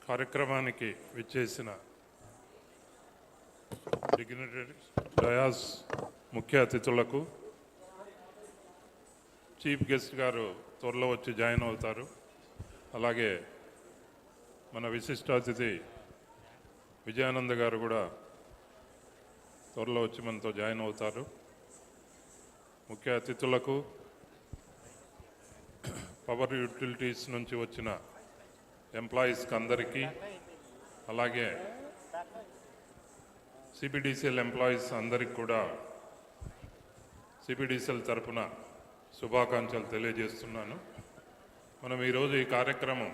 కార్యక్రమానికి విచ్చేసిన dignitaries, dais, ముఖ్య అతిథులకు, చీఫ్ గెస్ట్ గారు త్వరలో వచ్చి జాయిన్ అవుతారు. అలాగే మన విశిష్ట అతిథి విజయానంద్ గారు కూడా త్వరలో వచ్చి మనతో జాయిన్ అవుతారు. ముఖ్య అతిథులకు, పవర్ యూటిలిటీస్ నుంచి వచ్చిన ఎంప్లాయీస్కి అందరికీ, అలాగే సిపిడిసిఎల్ ఎంప్లాయీస్ అందరికి కూడా సిపిడిసిఎల్ తరఫున శుభాకాంక్షలు తెలియజేస్తున్నాను. మనం ఈరోజు ఈ కార్యక్రమం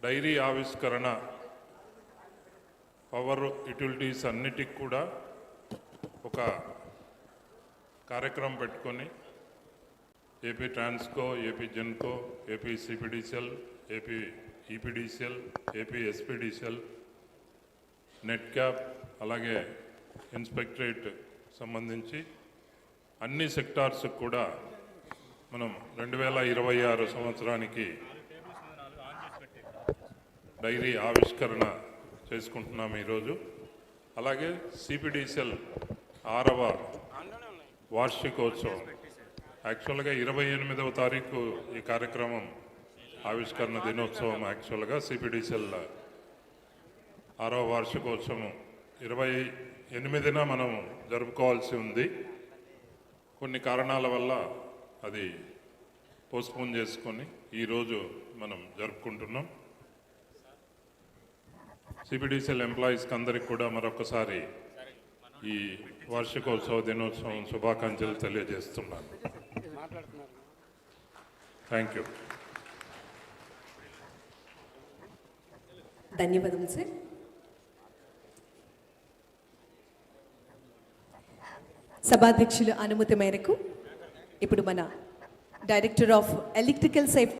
డైరీ ఆవిష్కరణ పవర్ యూటిలిటీస్ అన్నిటికి కూడా ఒక కార్యక్రమం పెట్టుకొని AP Transco, AP Genco, AP CPDCL, AP EPDCL, AP SPDCL, net cap, అలాగే ఇన్స్పెక్టరేట్ సంబంధించి అన్ని సెక్టార్స్కి కూడా మనం 2026 సంవత్సరానికి డైరీ ఆవిష్కరణ చేసుకుంటున్నాము ఈరోజు. అలాగే సిపిడిసిఎల్ 6వ వార్షికోత్సవం, యాక్చువల్గా 28వ తారీఖు ఈ కార్యక్రమం ఆవిష్కరణ దినోత్సవం. యాక్చువల్గా సిపిడిసిఎల్ 6వ వార్షికోత్సవం 28న మనం జరుపుకోవాల్సి ఉంది. కొన్ని కారణాల వల్ల అది పోస్ట్పోన్ చేసుకొని ఈరోజు మనం జరుపుకుంటున్నాం. సిపిడిసిఎల్ ఎంప్లాయీస్కి అందరికి కూడా మరొకసారి ఈ వార్షికోత్సవ దినోత్సవం శుభాకాంక్షలు తెలియజేస్తున్నాను. Thank you. ధన్యవాదములు సార్. సభాధ్యక్షుల అనుమతి మేరకు ఇప్పుడు మన డైరెక్టర్ ఆఫ్ ఎలక్ట్రికల్ సేఫ్టీ